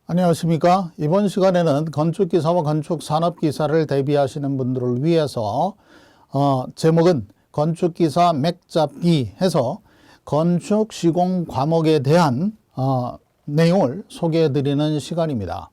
안녕하십니까. 이번 시간에는 건축기사와 건축산업기사를 대비하시는 분들을 위해서 제목은 건축기사 맥잡기 해서 건축시공 과목에 대한 내용을 소개해 드리는 시간입니다.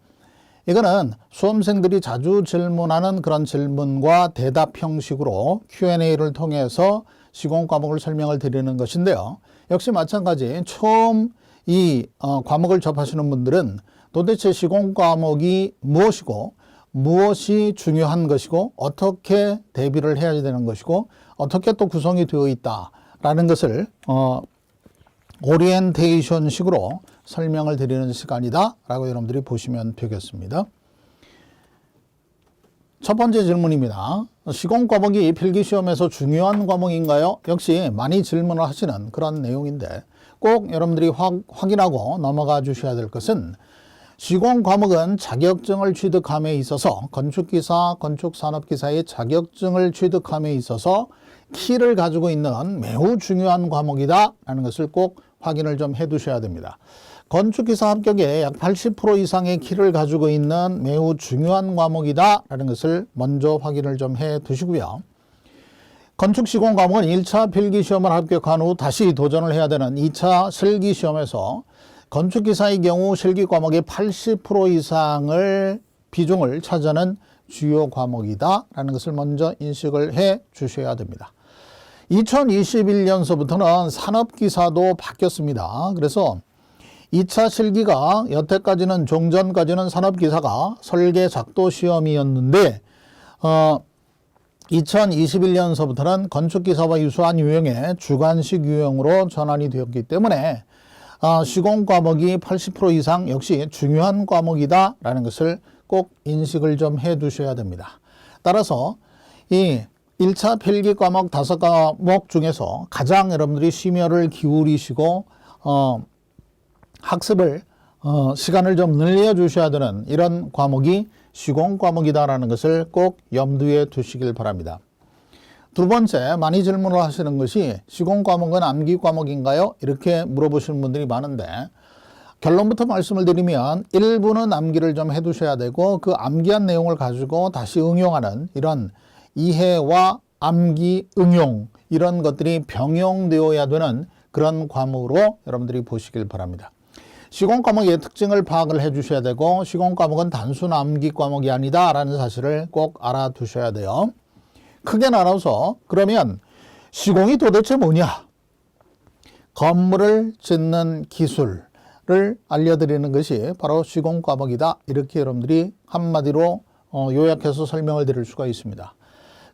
이거는 수험생들이 자주 질문하는 그런 질문과 대답 형식으로 Q&A를 통해서 시공 과목을 설명을 드리는 것인데요. 역시 마찬가지 처음 이 과목을 접하시는 분들은 도대체 시공 과목이 무엇이고 무엇이 중요한 것이고 어떻게 대비를 해야 되는 것이고 어떻게 또 구성이 되어 있다라는 것을 오리엔테이션 식으로 설명을 드리는 시간이다 라고 여러분들이 보시면 되겠습니다. 첫 번째 질문입니다. 시공 과목이 필기시험에서 중요한 과목인가요? 역시 많이 질문을 하시는 그런 내용인데 꼭 여러분들이 확인하고 넘어가 주셔야 될 것은 시공 과목은 자격증을 취득함에 있어서 건축기사, 건축산업기사의 자격증을 취득함에 있어서 키를 가지고 있는 매우 중요한 과목이다 라는 것을 꼭 확인을 좀 해 두셔야 됩니다. 건축기사 합격에 약 80% 이상의 키를 가지고 있는 매우 중요한 과목이다 라는 것을 먼저 확인을 좀 해 두시고요. 건축시공 과목은 1차 필기시험을 합격한 후 다시 도전을 해야 되는 2차 실기시험에서 건축기사의 경우 실기 과목의 80% 이상을 비중을 차지하는 주요 과목이다 라는 것을 먼저 인식을 해 주셔야 됩니다. 2021년서부터는 산업기사도 바뀌었습니다. 그래서 2차 실기가 여태까지는 종전까지는 산업기사가 설계 작도 시험이었는데 2021년서부터는 건축기사와 유사한 유형의 주관식 유형으로 전환이 되었기 때문에 시공 과목이 80% 이상 역시 중요한 과목이다 라는 것을 꼭 인식을 좀 해 두셔야 됩니다. 따라서 이 1차 필기 과목 5과목 중에서 가장 여러분들이 심혈을 기울이시고 학습을 시간을 좀 늘려 주셔야 되는 이런 과목이 시공 과목이다 라는 것을 꼭 염두에 두시길 바랍니다. 두 번째 많이 질문을 하시는 것이 시공 과목은 암기 과목인가요? 이렇게 물어보시는 분들이 많은데 결론부터 말씀을 드리면 일부는 암기를 좀 해 두셔야 되고 그 암기한 내용을 가지고 다시 응용하는 이런 이해와 암기, 응용 이런 것들이 병용되어야 되는 그런 과목으로 여러분들이 보시길 바랍니다. 시공 과목의 특징을 파악을 해 주셔야 되고 시공 과목은 단순 암기 과목이 아니다 라는 사실을 꼭 알아두셔야 돼요. 크게 나눠서 그러면 시공이 도대체 뭐냐? 건물을 짓는 기술을 알려드리는 것이 바로 시공 과목이다. 이렇게 여러분들이 한마디로 요약해서 설명을 드릴 수가 있습니다.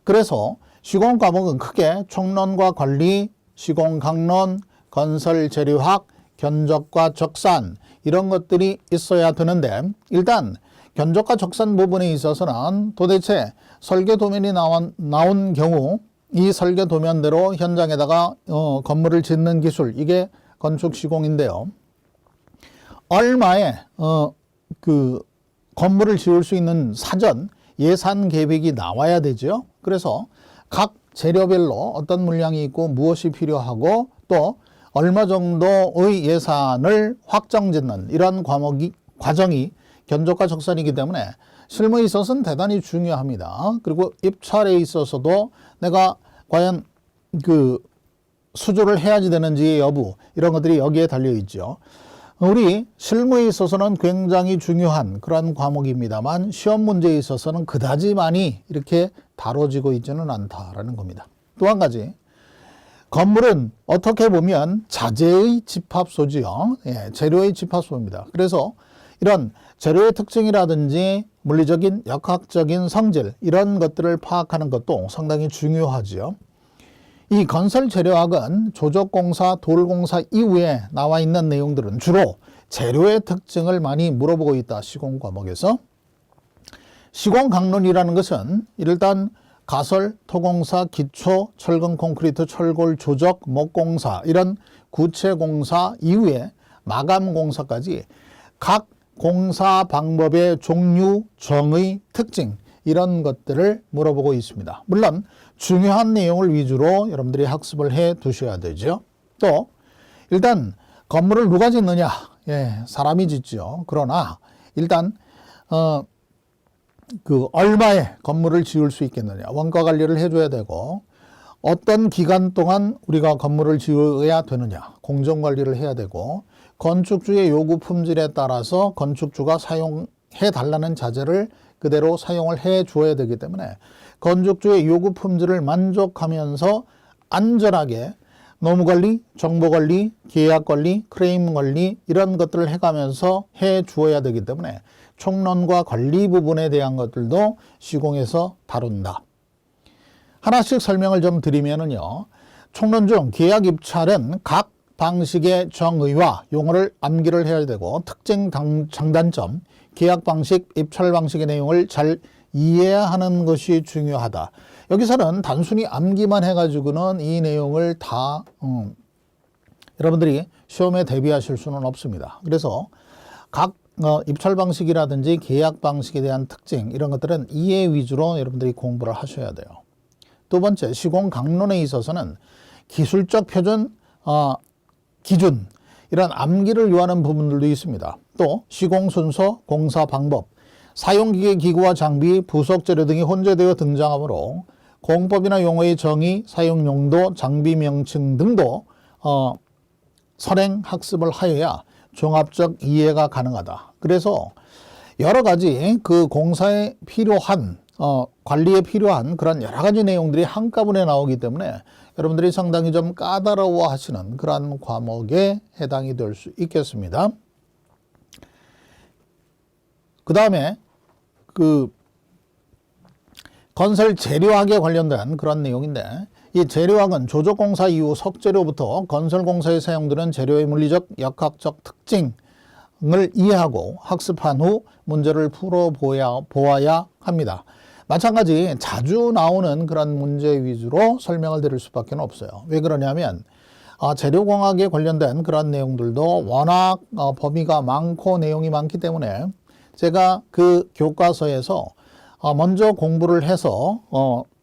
그래서 시공 과목은 크게 총론과 관리, 시공 강론, 건설 재료학, 견적과 적산 이런 것들이 있어야 되는데 일단 견적과 적산 부분에 있어서는 도대체 설계 도면이 나온 경우 이 설계 도면대로 현장에다가 건물을 짓는 기술 이게 건축시공인데요. 얼마에 그 건물을 지을 수 있는 사전 예산 계획이 나와야 되죠. 그래서 각 재료별로 어떤 물량이 있고 무엇이 필요하고 또 얼마 정도의 예산을 확정짓는 이런 과정이 견적과 적산이기 때문에 실무에 있어서는 대단히 중요합니다. 그리고 입찰에 있어서도 내가 과연 그 수주를 해야지 되는지 여부 이런 것들이 여기에 달려 있죠. 우리 실무에 있어서는 굉장히 중요한 그런 과목입니다만 시험 문제에 있어서는 그다지 많이 이렇게 다뤄지고 있지는 않다라는 겁니다. 또 한 가지 건물은 어떻게 보면 자재의 집합소지요. 재료의 집합소입니다. 그래서 이런 재료의 특징이라든지 물리적인 역학적인 성질 이런 것들을 파악하는 것도 상당히 중요하지요. 이 건설 재료학은 조적공사, 돌공사 이후에 나와 있는 내용들은 주로 재료의 특징을 많이 물어보고 있다. 시공 과목에서. 시공 강론이라는 것은 일단 가설, 토공사, 기초, 철근, 콘크리트, 철골, 조적, 목공사 이런 구체공사 이후에 마감공사까지 각 공사 방법의 종류, 정의, 특징 이런 것들을 물어보고 있습니다. 물론 중요한 내용을 위주로 여러분들이 학습을 해 두셔야 되죠. 또 일단 건물을 누가 짓느냐? 예, 사람이 짓죠. 그러나 일단 얼마에 건물을 지을 수 있겠느냐? 원가 관리를 해줘야 되고 어떤 기간 동안 우리가 건물을 지어야 되느냐? 공정 관리를 해야 되고 건축주의 요구 품질에 따라서 건축주가 사용해 달라는 자재를 그대로 사용을 해 주어야 되기 때문에 건축주의 요구 품질을 만족하면서 안전하게 노무관리, 정보관리, 계약관리, 크레임 관리 이런 것들을 해가면서 해 주어야 되기 때문에 총론과 관리 부분에 대한 것들도 시공에서 다룬다. 하나씩 설명을 좀 드리면은요. 총론 중 계약 입찰은 각 방식의 정의와 용어를 암기를 해야 되고 특징, 장단점, 계약 방식, 입찰 방식의 내용을 잘 이해해야 하는 것이 중요하다. 여기서는 단순히 암기만 해가지고는 이 내용을 다 여러분들이 시험에 대비하실 수는 없습니다. 그래서 각 입찰 방식이라든지 계약 방식에 대한 특징 이런 것들은 이해 위주로 여러분들이 공부를 하셔야 돼요. 두 번째, 시공 강론에 있어서는 기술적 표준, 기준 이런 암기를 요하는 부분들도 있습니다. 또 시공 순서, 공사 방법, 사용기계 기구와 장비, 부속 재료 등이 혼재되어 등장하므로 공법이나 용어의 정의, 사용 용도, 장비 명칭 등도 선행 학습을 하여야 종합적 이해가 가능하다. 그래서 여러 가지 그 공사에 필요한 관리에 필요한 그런 여러 가지 내용들이 한꺼번에 나오기 때문에 여러분들이 상당히 좀 까다로워 하시는 그런 과목에 해당이 될 수 있겠습니다. 그 다음에 건설 재료학에 관련된 그런 내용인데 이 재료학은 조적공사 이후 석재료부터 건설공사에 사용되는 재료의 물리적, 역학적 특징을 이해하고 학습한 후 문제를 풀어보아야 합니다. 마찬가지 자주 나오는 그런 문제 위주로 설명을 드릴 수밖에 없어요. 왜 그러냐면 재료공학에 관련된 그런 내용들도 워낙 범위가 많고 내용이 많기 때문에 제가 그 교과서에서 먼저 공부를 해서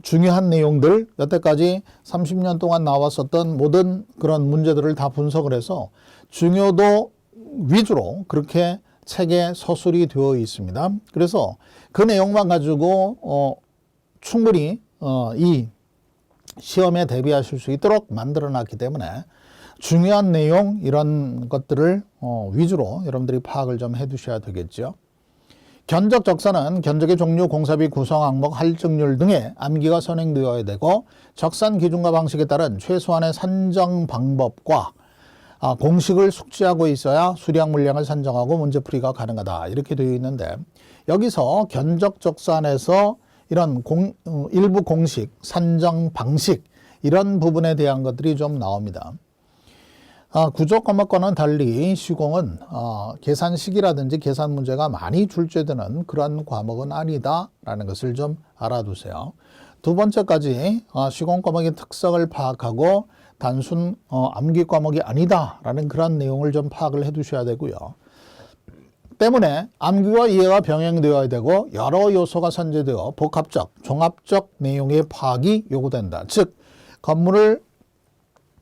중요한 내용들 여태까지 30년 동안 나왔었던 모든 그런 문제들을 다 분석을 해서 중요도 위주로 그렇게 책에 서술이 되어 있습니다. 그래서 그 내용만 가지고 충분히 이 시험에 대비하실 수 있도록 만들어 놨기 때문에 중요한 내용 이런 것들을 위주로 여러분들이 파악을 좀 해 두셔야 되겠죠. 견적 적사는 견적의 종류, 공사비 구성 항목, 할증률 등의 암기가 선행되어야 되고 적산 기준과 방식에 따른 최소한의 산정 방법과 공식을 숙지하고 있어야 수량 물량을 산정하고 문제풀이가 가능하다. 이렇게 되어 있는데 여기서 견적 적산에서 이런 일부 공식, 산정 방식 이런 부분에 대한 것들이 좀 나옵니다. 구조 과목과는 달리 시공은 계산식이라든지 계산 문제가 많이 출제되는 그런 과목은 아니다라는 것을 좀 알아두세요. 두 번째까지 시공 과목의 특성을 파악하고 단순 암기 과목이 아니다라는 그런 내용을 좀 파악을 해 두셔야 되고요. 때문에 암기와 이해가 병행되어야 되고 여러 요소가 산재되어 복합적, 종합적 내용의 파악이 요구된다. 즉 건물을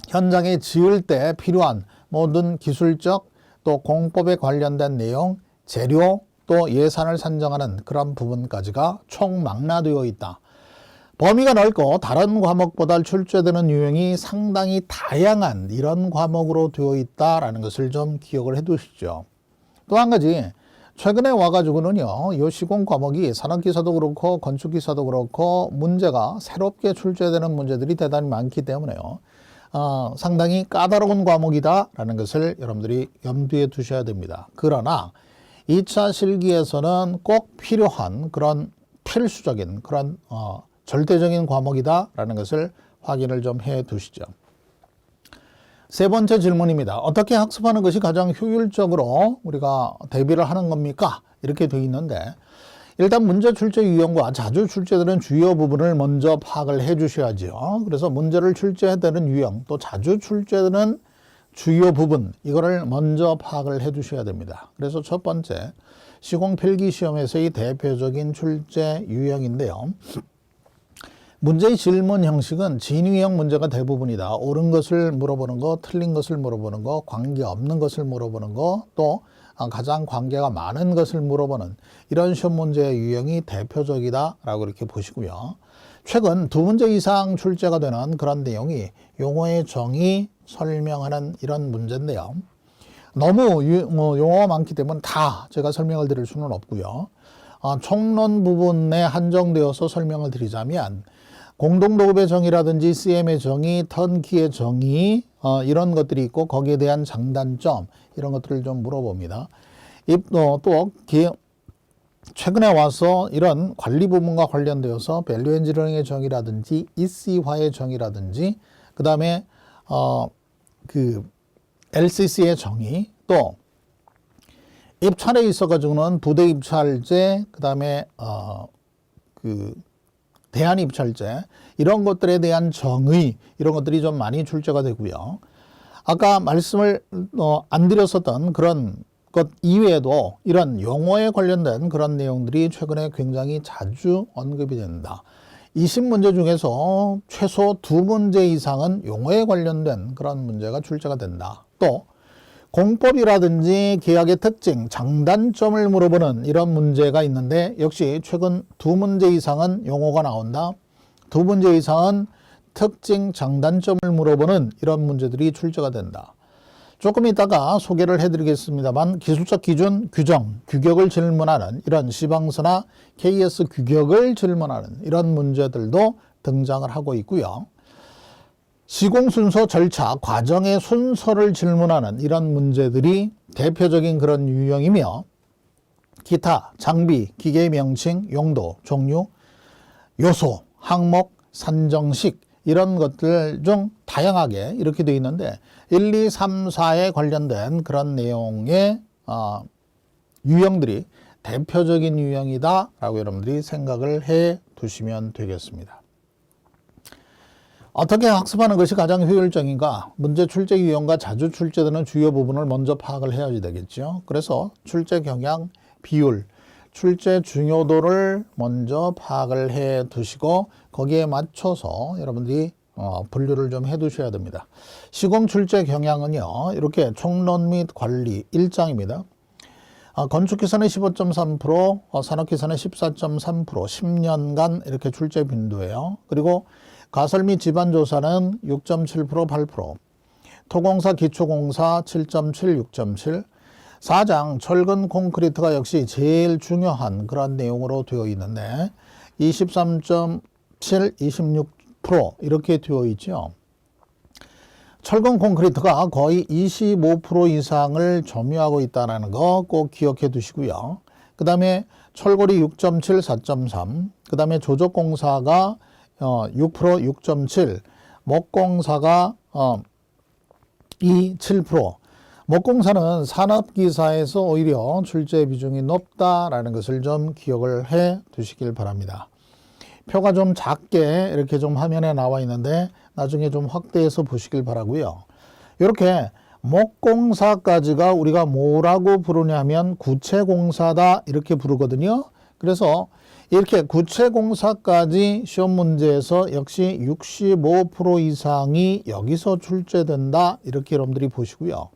현장에 지을 때 필요한 모든 기술적 또 공법에 관련된 내용, 재료 또 예산을 산정하는 그런 부분까지가 총망라되어 있다. 범위가 넓고 다른 과목보다 출제되는 유형이 상당히 다양한 이런 과목으로 되어 있다라는 것을 좀 기억을 해 두시죠. 또 한 가지 최근에 와가지고는요, 이 시공 과목이 산업기사도 그렇고 건축기사도 그렇고 문제가 새롭게 출제되는 문제들이 대단히 많기 때문에요. 상당히 까다로운 과목이다라는 것을 여러분들이 염두에 두셔야 됩니다. 그러나 2차 실기에서는 꼭 필요한 그런 필수적인 그런 절대적인 과목이다라는 것을 확인을 좀 해 두시죠. 세 번째 질문입니다. 어떻게 학습하는 것이 가장 효율적으로 우리가 대비를 하는 겁니까? 이렇게 되어 있는데 일단 문제 출제 유형과 자주 출제되는 주요 부분을 먼저 파악을 해 주셔야죠. 그래서 문제를 출제되는 유형 또 자주 출제되는 주요 부분 이거를 먼저 파악을 해 두셔야 됩니다. 그래서 첫 번째 시공 필기 시험에서의 대표적인 출제 유형인데요. 문제의 질문 형식은 진위형 문제가 대부분이다. 옳은 것을 물어보는 거, 틀린 것을 물어보는 거, 관계없는 것을 물어보는 거, 또 가장 관계가 많은 것을 물어보는 이런 시험 문제의 유형이 대표적이다라고 이렇게 보시고요. 최근 2문제 이상 출제가 되는 그런 내용이 용어의 정의 설명하는 이런 문제인데요. 너무 용어가 많기 때문에 다 제가 설명을 드릴 수는 없고요. 총론 부분에 한정되어서 설명을 드리자면 공동도급의 정의라든지 CM의 정의, 턴키의 정의 이런 것들이 있고 거기에 대한 장단점 이런 것들을 좀 물어봅니다. 또 최근에 와서 이런 관리 부분과 관련되어서 밸류 엔지니어링의 정의라든지 EC화의 정의라든지 그 다음에 LCC의 정의, 또 입찰에 있어가지고는 부대 입찰제, 그 다음에 대한 입찰제 이런 것들에 대한 정의 이런 것들이 좀 많이 출제가 되고요. 아까 말씀을 안 드렸었던 그런 것 이외에도 이런 용어에 관련된 그런 내용들이 최근에 굉장히 자주 언급이 된다. 20문제 중에서 최소 2문제 이상은 용어에 관련된 그런 문제가 출제가 된다. 또 공법이라든지 계약의 특징, 장단점을 물어보는 이런 문제가 있는데 역시 최근 2문제 이상은 용어가 나온다. 2문제 이상은 특징, 장단점을 물어보는 이런 문제들이 출제가 된다. 조금 이따가 소개를 해드리겠습니다만 기술적 기준, 규정, 규격을 질문하는 이런 시방서나 KS 규격을 질문하는 이런 문제들도 등장을 하고 있고요. 시공 순서, 절차, 과정의 순서를 질문하는 이런 문제들이 대표적인 그런 유형이며 기타, 장비, 기계의 명칭, 용도, 종류, 요소, 항목, 산정식 이런 것들 중 다양하게 이렇게 되어 있는데 1, 2, 3, 4에 관련된 그런 내용의 유형들이 대표적인 유형이다라고 여러분들이 생각을 해 두시면 되겠습니다. 어떻게 학습하는 것이 가장 효율적인가? 문제 출제 유형과 자주 출제되는 주요 부분을 먼저 파악을 해야지 되겠죠. 그래서 출제 경향, 비율, 출제 중요도를 먼저 파악을 해 두시고 거기에 맞춰서 여러분들이 분류를 좀 해 두셔야 됩니다. 시공 출제 경향은요. 이렇게 총론 및 관리 1장입니다. 건축기사는 15.3%, 산업기사는 14.3%, 10년간 이렇게 출제 빈도예요. 그리고 가설 및 지반조사는 6.7%, 8%, 토공사, 기초공사 7.7, 6.7, 4장 철근 콘크리트가 역시 제일 중요한 그런 내용으로 되어 있는데 23.7, 26% 이렇게 되어 있죠. 철근 콘크리트가 거의 25% 이상을 점유하고 있다는 거 꼭 기억해 두시고요. 그 다음에 철골이 6.7, 4.3, 그 다음에 조적공사가 6%, 6.7, 목공사가 7%. 목공사는 산업기사에서 오히려 출제 비중이 높다라는 것을 좀 기억을 해 두시길 바랍니다. 표가 좀 작게 이렇게 좀 화면에 나와 있는데 나중에 좀 확대해서 보시길 바라고요. 이렇게 목공사까지가 우리가 뭐라고 부르냐면 구체공사다 이렇게 부르거든요. 그래서 이렇게 구체공사까지 시험 문제에서 역시 65% 이상이 여기서 출제된다 이렇게 여러분들이 보시고요.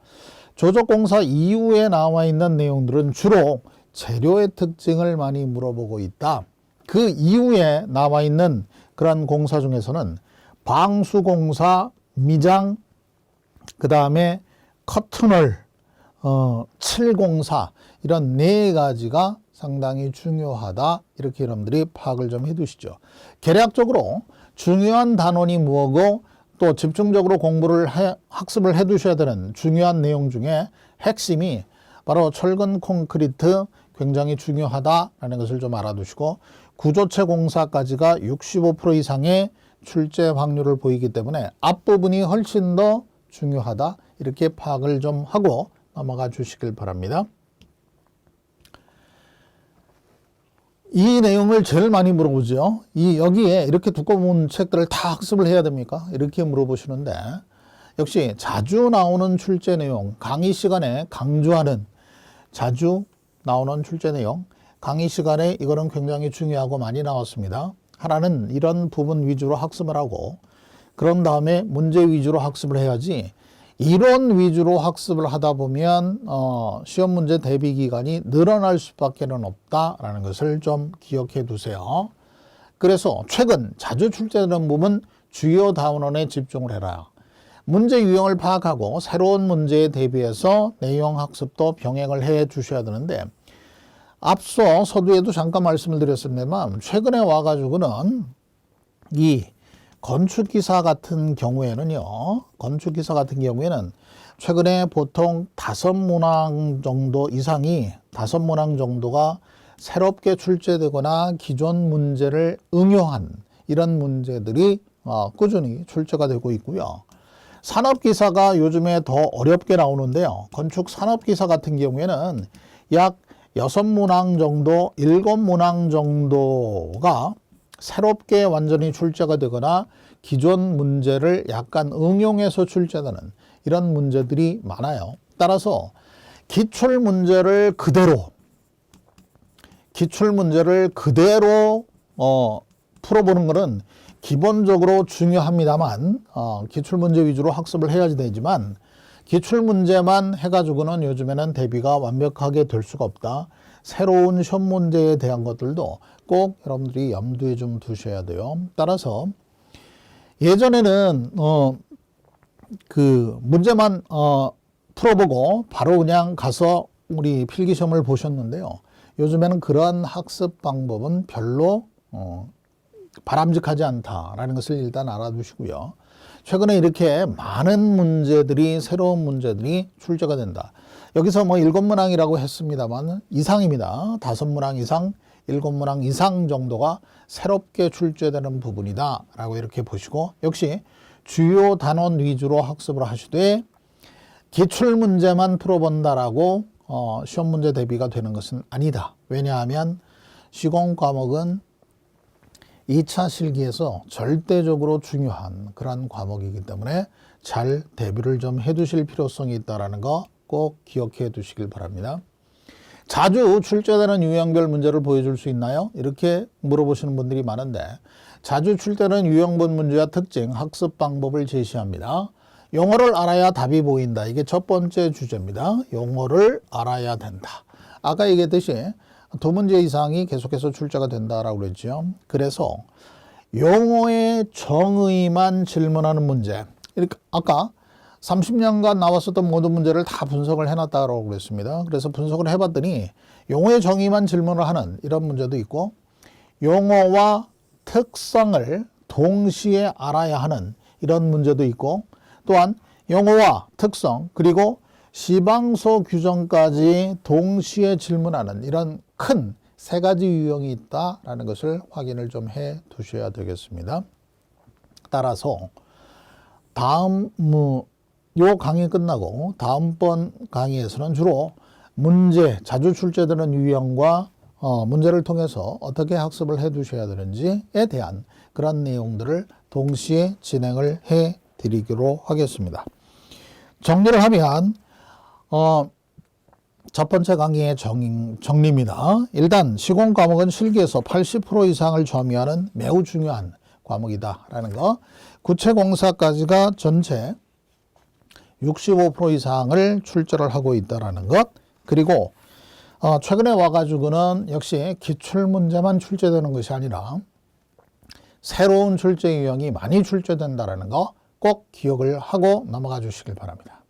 조적공사 이후에 나와 있는 내용들은 주로 재료의 특징을 많이 물어보고 있다. 그 이후에 나와 있는 그런 공사 중에서는 방수공사, 미장, 그 다음에 커튼홀, 칠공사 이런 4가지가 상당히 중요하다. 이렇게 여러분들이 파악을 좀 해두시죠. 개략적으로 중요한 단원이 뭐고 또 집중적으로 공부를 학습을 해두셔야 되는 중요한 내용 중에 핵심이 바로 철근 콘크리트 굉장히 중요하다라는 것을 좀 알아두시고 구조체 공사까지가 65% 이상의 출제 확률을 보이기 때문에 앞부분이 훨씬 더 중요하다. 이렇게 파악을 좀 하고 넘어가 주시길 바랍니다. 이 내용을 제일 많이 물어보죠. 여기에 이렇게 두꺼운 책들을 다 학습을 해야 됩니까? 이렇게 물어보시는데 역시 자주 나오는 출제 내용, 강의 시간에 강조하는 자주 나오는 출제 내용, 강의 시간에 이거는 굉장히 중요하고 많이 나왔습니다. 하나는 이런 부분 위주로 학습을 하고 그런 다음에 문제 위주로 학습을 해야지 이론 위주로 학습을 하다 보면 시험 문제 대비 기간이 늘어날 수밖에는 없다라는 것을 좀 기억해 두세요. 그래서 최근 자주 출제되는 부분 주요 단원에 집중을 해라. 문제 유형을 파악하고 새로운 문제에 대비해서 내용 학습도 병행을 해 주셔야 되는데 앞서 서두에도 잠깐 말씀을 드렸습니다만 최근에 와가지고는 이 건축기사 같은 경우에는요. 건축기사 같은 경우에는 최근에 보통 5문항 정도 이상이 5문항 정도가 새롭게 출제되거나 기존 문제를 응용한 이런 문제들이 꾸준히 출제가 되고 있고요. 산업기사가 요즘에 더 어렵게 나오는데요. 건축 산업기사 같은 경우에는 약 6문항 정도, 7문항 정도가 새롭게 완전히 출제가 되거나 기존 문제를 약간 응용해서 출제되는 이런 문제들이 많아요. 따라서 기출 문제를 그대로 풀어보는 것은 기본적으로 중요합니다만 기출문제 위주로 학습을 해야지 되지만 기출문제만 해가지고는 요즘에는 대비가 완벽하게 될 수가 없다. 새로운 시험 문제에 대한 것들도 꼭 여러분들이 염두에 좀 두셔야 돼요. 따라서 예전에는 그 문제만 풀어보고 바로 그냥 가서 우리 필기시험을 보셨는데요. 요즘에는 그러한 학습 방법은 별로 바람직하지 않다라는 것을 일단 알아두시고요. 최근에 이렇게 많은 문제들이 새로운 문제들이 출제가 된다. 여기서 뭐 7문항이라고 했습니다만 이상입니다. 5문항 이상, 7문항 이상 정도가 새롭게 출제되는 부분이다 라고 이렇게 보시고 역시 주요 단원 위주로 학습을 하시되 기출문제만 풀어본다라고 시험 문제 대비가 되는 것은 아니다. 왜냐하면 시공 과목은 2차 실기에서 절대적으로 중요한 그런 과목이기 때문에 잘 대비를 좀 해두실 필요성이 있다는 거 꼭 기억해 두시길 바랍니다. 자주 출제되는 유형별 문제를 보여줄 수 있나요? 이렇게 물어보시는 분들이 많은데 자주 출제되는 유형별 문제와 특징, 학습 방법을 제시합니다. 용어를 알아야 답이 보인다. 이게 첫 번째 주제입니다. 용어를 알아야 된다. 아까 얘기했듯이 2문제 이상이 계속해서 출제가 된다라고 그랬죠. 그래서 용어의 정의만 질문하는 문제. 이렇게 아까 30년간 나왔었던 모든 문제를 다 분석을 해놨다고 그랬습니다. 그래서 분석을 해봤더니 용어의 정의만 질문을 하는 이런 문제도 있고 용어와 특성을 동시에 알아야 하는 이런 문제도 있고 또한 용어와 특성 그리고 시방서 규정까지 동시에 질문하는 이런 큰 3가지 유형이 있다라는 것을 확인을 좀 해 두셔야 되겠습니다. 따라서 요 강의 끝나고 다음번 강의에서는 주로 문제, 자주 출제되는 유형과 문제를 통해서 어떻게 학습을 해 두셔야 되는지에 대한 그런 내용들을 동시에 진행을 해 드리기로 하겠습니다. 정리를 하면 첫 번째 강의의 정리입니다. 일단 시공 과목은 실기에서 80% 이상을 점유하는 매우 중요한 과목이다라는 거. 구체공사까지가 전체 65% 이상을 출제를 하고 있다라는 것. 그리고 최근에 와가지고는 역시 기출문제만 출제되는 것이 아니라 새로운 출제 유형이 많이 출제된다라는 거 꼭 기억을 하고 넘어가 주시길 바랍니다.